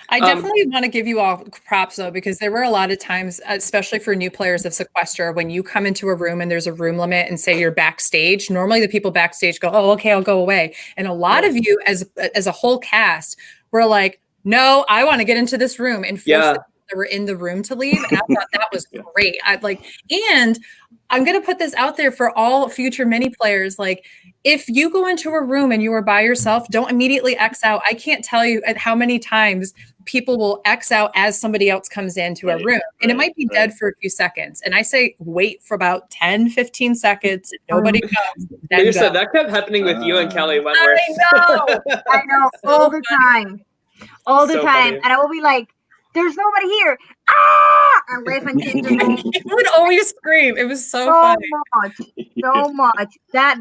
I definitely want to give you all props though, because there were a lot of times, especially for new players of Sequester, when you come into a room and there's a room limit and say you're backstage, normally the people backstage go, "Oh, okay, I'll go away." And a lot of you as a whole cast were like, "No, I want to get into this room," and force the people that were in the room to leave. And I thought that was great. And I'm going to put this out there for all future mini players. Like, if you go into a room and you are by yourself, don't immediately X out. I can't tell you how many times people will X out as somebody else comes into a room. And it might be dead for a few seconds. And I say wait for about 10, 15 seconds. If nobody comes. You said that kept happening with you and Kelly Wentworth. I know. All the time. All the time. Funny. And I will be like, "There's nobody here." Ah! And Rafe and Kim just You would always scream. It was so funny. So much. That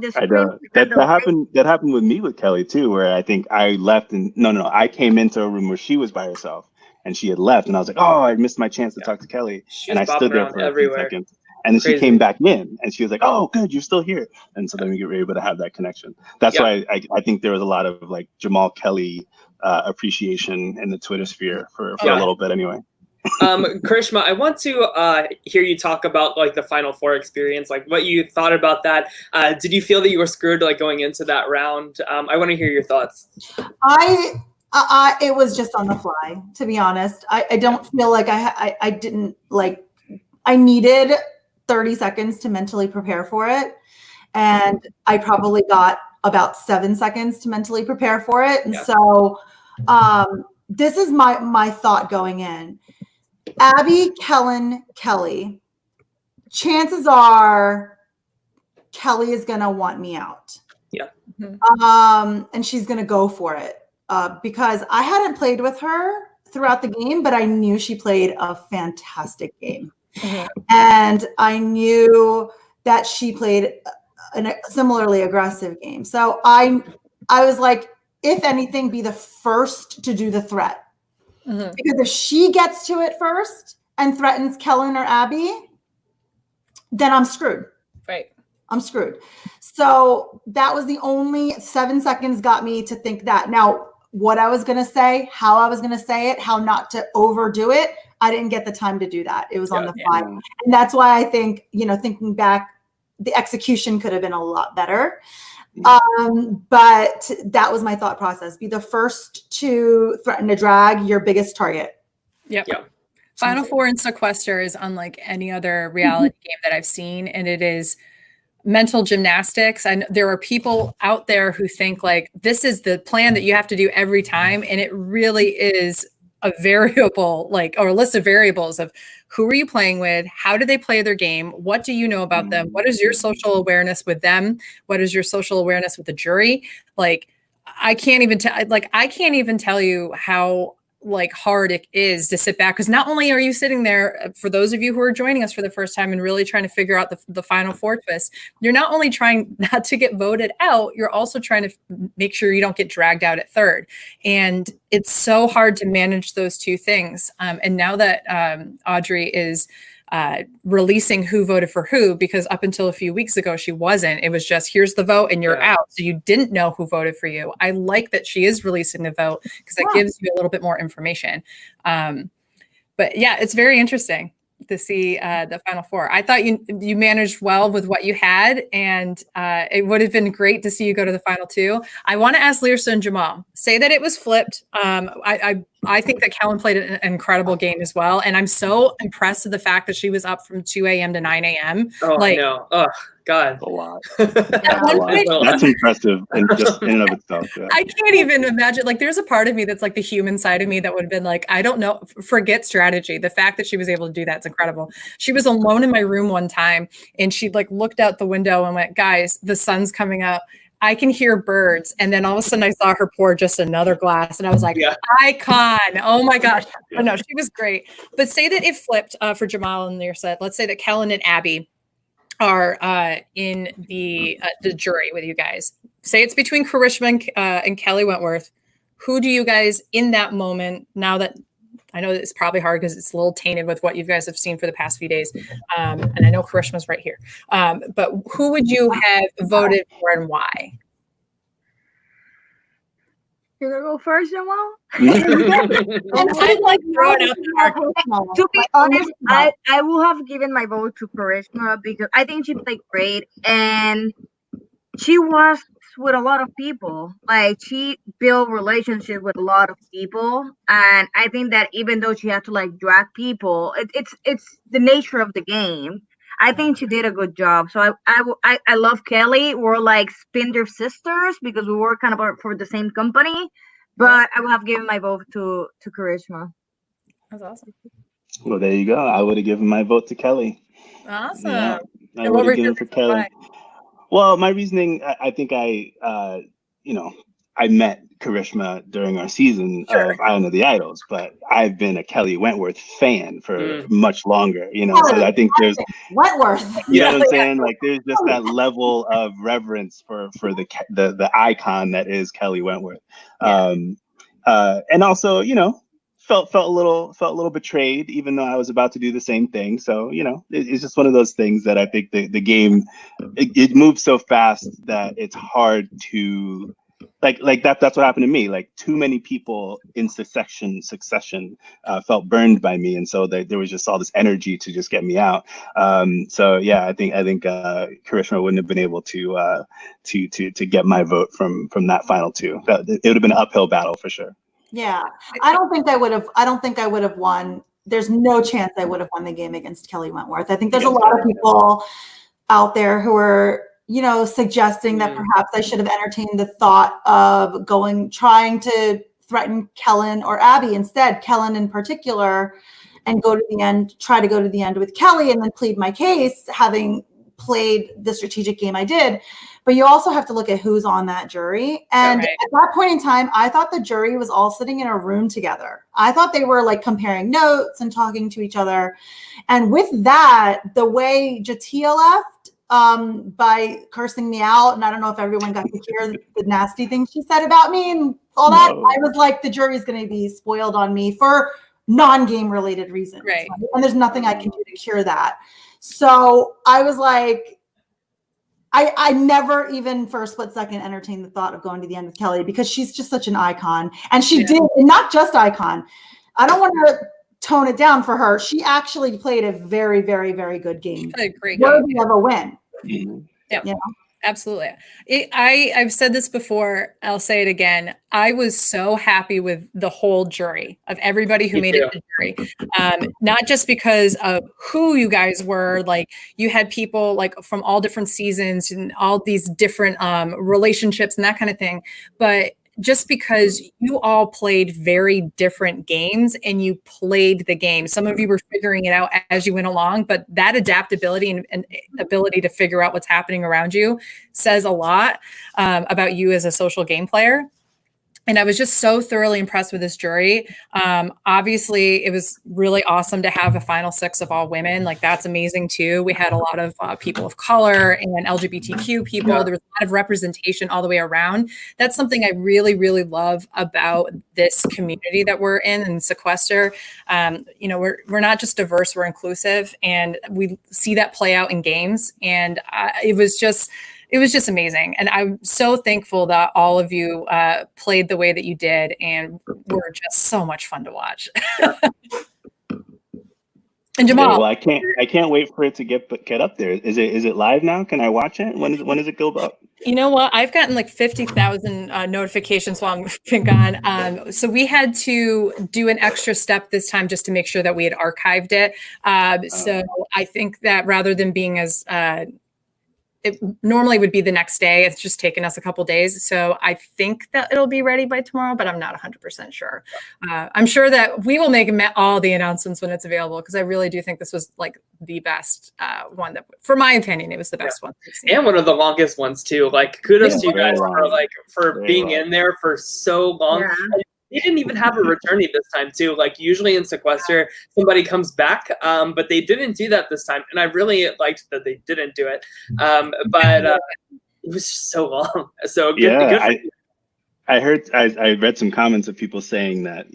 happened with me with Kelly too, where I think I left and I came into a room where she was by herself and she had left, and I was like, "Oh, I missed my chance to talk to Kelly," and I stood there for a few seconds. And then she Crazy. came back in and she was like, oh, good, you're still here. And so then we were able to have that connection. That's why I think there was a lot of like Jamal Kelly appreciation in the Twitter sphere for a little bit anyway. Karishma, I want to hear you talk about like the Final Four experience, like what you thought about that. Did you feel that you were screwed like going into that round? I want to hear your thoughts. It was just on the fly, to be honest. I don't feel like I didn't like, I needed 30 seconds to mentally prepare for it. And I probably got about 7 seconds to mentally prepare for it. And so this is my thought going in. Abby, Kellen, Kelly. Chances are Kelly is going to want me out. Yeah. And she's going to go for it. Because I hadn't played with her throughout the game, but I knew she played a fantastic game. And I knew that she played a similarly aggressive game. So I was like, if anything, be the first to do the threat. Because if she gets to it first and threatens Kellen or Abby, then I'm screwed. Right. I'm screwed. So that was the only 7 seconds got me to think that. Now, what I was going to say, how I was going to say it, how not to overdo it, I didn't get the time to do that. It was on the fly. And that's why I think, thinking back, the execution could have been a lot better. But that was my thought process. Be the first to threaten to drag your biggest target. Yep. Final Four in Sequester is unlike any other reality game that I've seen. And it is mental gymnastics. And there are people out there who think like this is the plan that you have to do every time. And it really is a variable, like, or a list of variables of who are you playing with? How do they play their game? What do you know about them? What is your social awareness with them? What is your social awareness with the jury? Like, I can't even tell you how like hard it is to sit back, because not only are you sitting there, for those of you who are joining us for the first time and really trying to figure out the Final Four twist, you're not only trying not to get voted out, you're also trying to make sure you don't get dragged out at third. And it's so hard to manage those two things. And now that Audrey is releasing who voted for who, because up until a few weeks ago, she wasn't. It was just, here's the vote and you're out. So you didn't know who voted for you. I like that she is releasing the vote because it gives you a little bit more information. But yeah, it's very interesting to see the Final Four. I thought you managed well with what you had, and it would have been great to see you go to the final two. I want to ask Lyrsa and Jamal, say that it was flipped. I think that Kellen played an incredible game as well, and I'm so impressed with the fact that she was up from 2 a.m. to 9 a.m. Oh, like, I know. Oh, God. A lot. That's impressive in and of itself. Yeah. I can't even imagine. Like, there's a part of me that's like the human side of me that would have been like, I don't know, forget strategy. The fact that she was able to do that's incredible. She was alone in my room one time, and she like looked out the window and went, guys, the sun's coming up. I can hear birds. And then all of a sudden I saw her pour just another glass, and I was like, icon. Oh my gosh. Oh, no, she was great. But say that it flipped for Jamal and Lyrsa. Let's say that Kellen and Abby are in the jury with you guys. Say it's between Karishma and Kelly Wentworth. Who do you guys in that moment, now that I know it's probably hard because it's a little tainted with what you guys have seen for the past few days. And I know Karishma's right here. But who would you have voted for and why? You're gonna go first, Jamal? I like throwing out the To be honest, I will have given my vote to Karishma because I think she played great, and she was with a lot of people. Like, she built relationship with a lot of people, and I think that even though she had to like drag people, it's the nature of the game. I think she did a good job. So I love Kelly. We're like Spindrift sisters because we work kind of for the same company. But I would have given my vote to Karishma. That's awesome. Well, there you go. I would have given my vote to Kelly. Awesome. Yeah, I would have given for Kelly. Why? Well, my reasoning, I think I met Karishma during our season of Island of the Idols, but I've been a Kelly Wentworth fan for much longer, so I think there's Wentworth. You know what I'm saying? Like, there's just that level of reverence for the icon that is Kelly Wentworth. And also, felt a little betrayed, even though I was about to do the same thing. So it's just one of those things that I think the game it moves so fast that it's hard to like that's what happened to me. Like too many people in succession felt burned by me, and so there was just all this energy to just get me out. So yeah, I think Karishma wouldn't have been able to get my vote from that final two. It would have been an uphill battle for sure. Yeah, I don't think I would have won. There's no chance I would have won the game against Kelly Wentworth. I think there's a lot of people out there who are, suggesting that perhaps I should have entertained the thought of trying to threaten Kellen or Abby instead, Kellen in particular, and try to go to the end with Kelly and then plead my case, having played the strategic game I did. But you also have to look at who's on that jury. And at that point in time, I thought the jury was all sitting in a room together. I thought they were like comparing notes and talking to each other. And with that, the way Jatia left, by cursing me out, and I don't know if everyone got to hear the nasty things she said about me and all that. I was like, the jury's going to be spoiled on me for non-game related reasons. Right. And there's nothing I can do to cure that. So I was like, I never even for a split second entertained the thought of going to the end with Kelly because she's just such an icon. And she did, and not just icon. I don't want to tone it down for her. She actually played a very, very, very good game. She played a great worthy of a win. Yeah. Absolutely. I've said this before. I'll say it again. I was so happy with the whole jury of everybody who made it to the jury. Not just because of who you guys were, like you had people like from all different seasons and all these different relationships and that kind of thing, but just because you all played very different games and you played the game. Some of you were figuring it out as you went along, but that adaptability and ability to figure out what's happening around you says a lot about you as a social game player. And I was just so thoroughly impressed with this jury. Obviously, it was really awesome to have a final six of all women. Like that's amazing too. We had a lot of people of color and LGBTQ people. Yeah. There was a lot of representation all the way around. That's something I really, really love about this community that we're in Sequester. We're not just diverse, we're inclusive, and we see that play out in games. And it was just amazing. And I'm so thankful that all of you played the way that you did and were just so much fun to watch. And Jamal. Yeah, well, I can't wait for it to get up there. Is it live now? Can I watch it? When does it go up? You know what? I've gotten like 50,000 notifications while I've been gone. So we had to do an extra step this time just to make sure that we had archived it. So I think that rather than being as it normally would be the next day. It's just taken us a couple days. So I think that it'll be ready by tomorrow, but I'm not 100% sure. I'm sure that we will make all the announcements when it's available because I really do think this was like the best one that, for my opinion, it was the best one. And one of the longest ones too. Like kudos to you guys for being in there for so long. Yeah. They didn't even have a returnee this time too. Like usually in Sequester, somebody comes back, but they didn't do that this time. And I really liked that they didn't do it. But it was just so long. So good. Yeah, good for you. I read some comments of people saying that,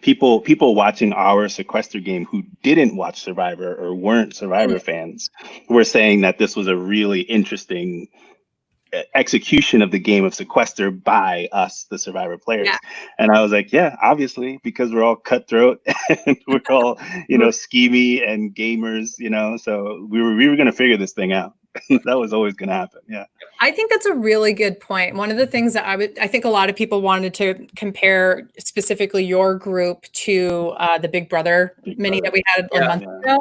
people watching our Sequester game who didn't watch Survivor or weren't Survivor fans were saying that this was a really interesting execution of the game of Sequester by us, the Survivor players. Yeah. And I was like, yeah, obviously, because we're all cutthroat and we're all, schemy and gamers, so we were going to figure this thing out. That was always going to happen. Yeah. I think that's a really good point. One of the things that I think a lot of people wanted to compare specifically your group to the Big Brother mini that we had a month ago.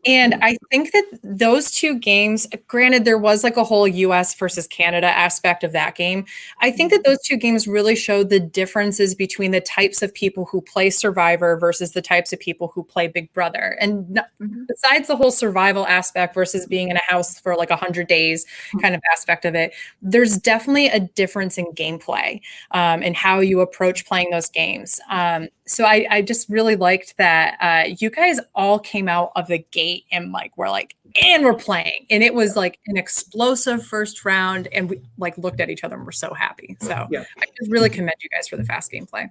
And I think that those two games, granted, there was like a whole US versus Canada aspect of that game. I think that those two games really showed the differences between the types of people who play Survivor versus the types of people who play Big Brother. And besides the whole survival aspect versus being in a house for like 100 days kind of aspect of it, there's definitely a difference in gameplay and how you approach playing those games. So I just really liked that you guys all came out of the gate and like were like and we're playing. And it was like an explosive first round, and we like looked at each other and we're so happy. So I just really commend you guys for the fast gameplay.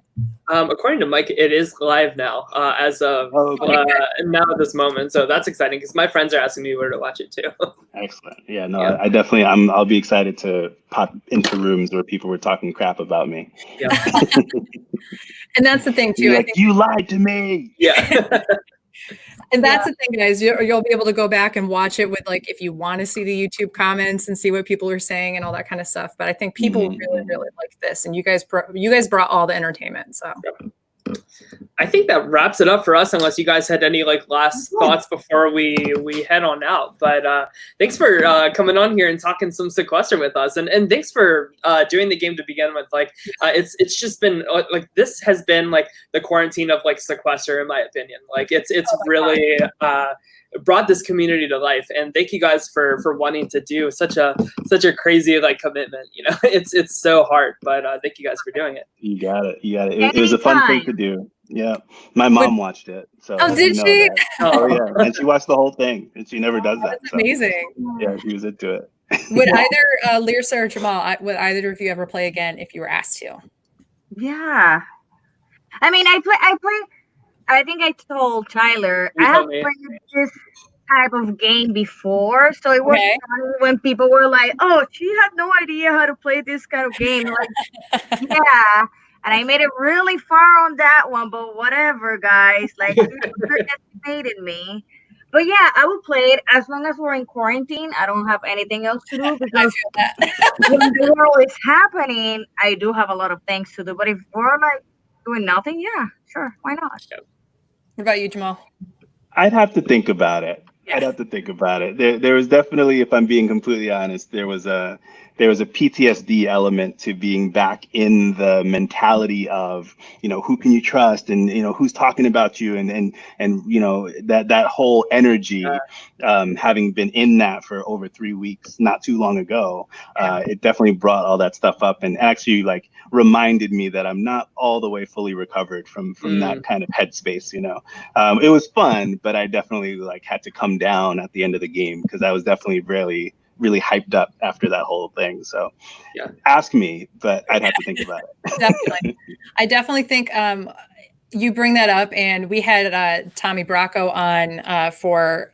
According to Mike, it is live now as of now at this moment. So that's exciting because my friends are asking me where to watch it too. Excellent. Yeah, no, I definitely, I'll be excited to pop into rooms where people were talking crap about me. Yeah. And that's the thing too. You're I like, think you lied to me. Yeah. And that's the thing, guys. You'll be able to go back and watch it with like if you want to see the YouTube comments and see what people are saying and all that kind of stuff. But I think people really, really like this, and you guys brought all the entertainment. So I think that wraps it up for us, unless you guys had any like last thoughts before we head on out. But thanks for coming on here and talking some Sequester with us, and thanks for doing the game to begin with. Like it's just been like this has been like the quarantine of like Sequester in my opinion. Like it's really brought this community to life, and thank you guys for wanting to do such a crazy like commitment. You know, it's so hard, but thank you guys for doing it. You got it. It was a fun thing to do. Yeah, my mom watched it. So did she? Oh yeah, and she watched the whole thing, and she never does that. That's amazing. Yeah, she was into it. Would either Lyrsa or Jamal, would either of you ever play again if you were asked to? Yeah, I mean, I play. I think I told Tyler I have played this type of game before, so it was funny when people were like, "Oh, she had no idea how to play this kind of game." Like, yeah. And I made it really far on that one, but whatever, guys. Like, you underestimated me. But yeah, I will play it as long as we're in quarantine. I don't have anything else to do because when the world is happening, I do have a lot of things to do. But if we're like doing nothing, yeah, sure, why not? What about you, Jamal? I'd have to think about it. I'd have to think about it. There was definitely, if I'm being completely honest, there was a PTSD element to being back in the mentality of, who can you trust, and who's talking about you, and that whole energy. Having been in that for over 3 weeks, not too long ago, it definitely brought all that stuff up, and actually like reminded me that I'm not all the way fully recovered from that kind of headspace. It was fun, but I definitely like had to come down at the end of the game because I was definitely really hyped up after that whole thing. So ask me, but I'd have to think about it. Definitely. I definitely think you bring that up, and we had Tommy Bracco on for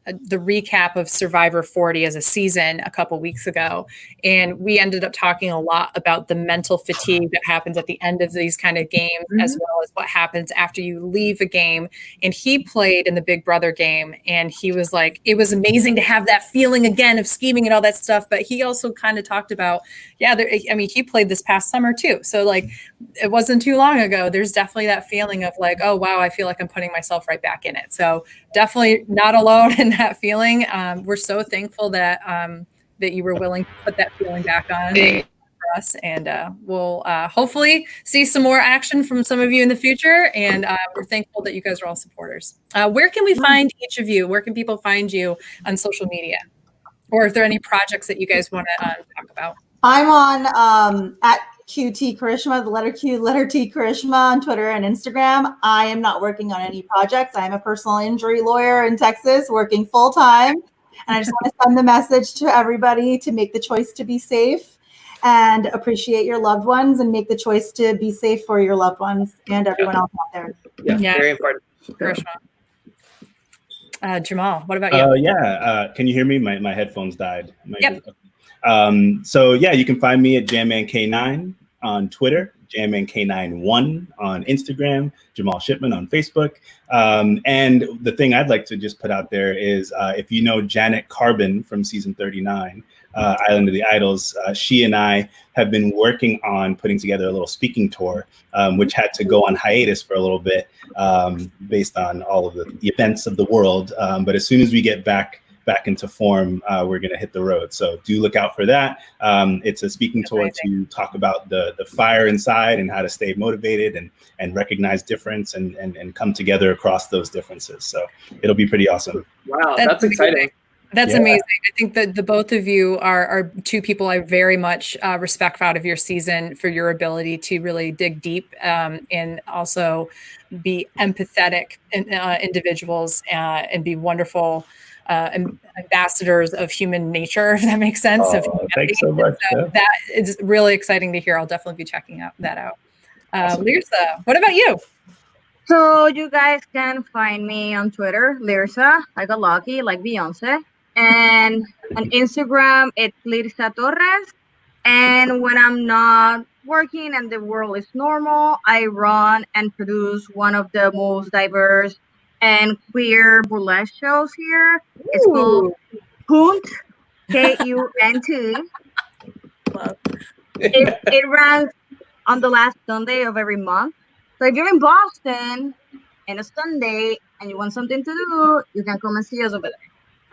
the recap of Survivor 40 as a season a couple weeks ago. And we ended up talking a lot about the mental fatigue that happens at the end of these kind of games, as well as what happens after you leave a game. And he played in the Big Brother game, and he was like, it was amazing to have that feeling again of scheming and all that stuff. But he also kind of talked about, he played this past summer too. So like, it wasn't too long ago. There's definitely that feeling of like, oh, wow, I feel like I'm putting myself right back in it. So definitely not alone in that feeling. We're so thankful that that you were willing to put that feeling back on for us, and we'll hopefully see some more action from some of you in the future. And we're thankful that you guys are all supporters. Where can we find each of you? Where can people find you on social media, or if there are any projects that you guys want to talk about? I'm on at QT Karishma, the letter Q, letter T Karishma on Twitter and Instagram. I am not working on any projects. I am a personal injury lawyer in Texas working full time. And I just want to send the message to everybody to make the choice to be safe and appreciate your loved ones, and make the choice to be safe for your loved ones and everyone else out there. Yeah. Very important. Karishma. Jamal, what about you? Can you hear me? My headphones died. Yep. So you can find me at JammanK9 on Twitter, JammanK91 on Instagram, Jamal Shipman on Facebook. And the thing I'd like to just put out there is if you know Janet Carbon from season 39, Island of the Idols, she and I have been working on putting together a little speaking tour, which had to go on hiatus for a little bit based on all of the events of the world. But as soon as we get back into form, we're going to hit the road. So do look out for that. It's a speaking tour to talk about the fire inside and how to stay motivated and recognize difference and come together across those differences. So it'll be pretty awesome. Wow, that's exciting. That's amazing. I think that the both of you are two people I very much respect out of your season for your ability to really dig deep and also be empathetic individuals and be wonderful ambassadors of human nature, if that makes sense. Oh, thanks so much. So that is really exciting to hear. I'll definitely be checking that out. Awesome. Lirsa, what about you? So you guys can find me on Twitter, Lirsa. I got lucky, like Beyonce. And on Instagram, it's Lirsa Torres. And when I'm not working and the world is normal, I run and produce one of the most diverse and queer burlesque shows here. Ooh. It's called Kunt, Kunt. It runs on the last Sunday of every month. So if you're in Boston and a Sunday and you want something to do, you can come and see us over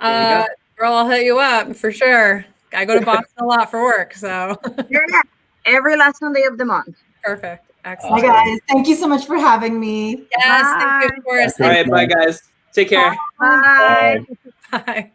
there. Girl, I'll hit you up for sure. I go to Boston a lot for work, so. Yeah, every last Sunday of the month. Perfect. Excellent. Hi, guys. Thank you so much for having me. Yes, thank you, of course. All right, bye, guys. Take care. Bye. Bye.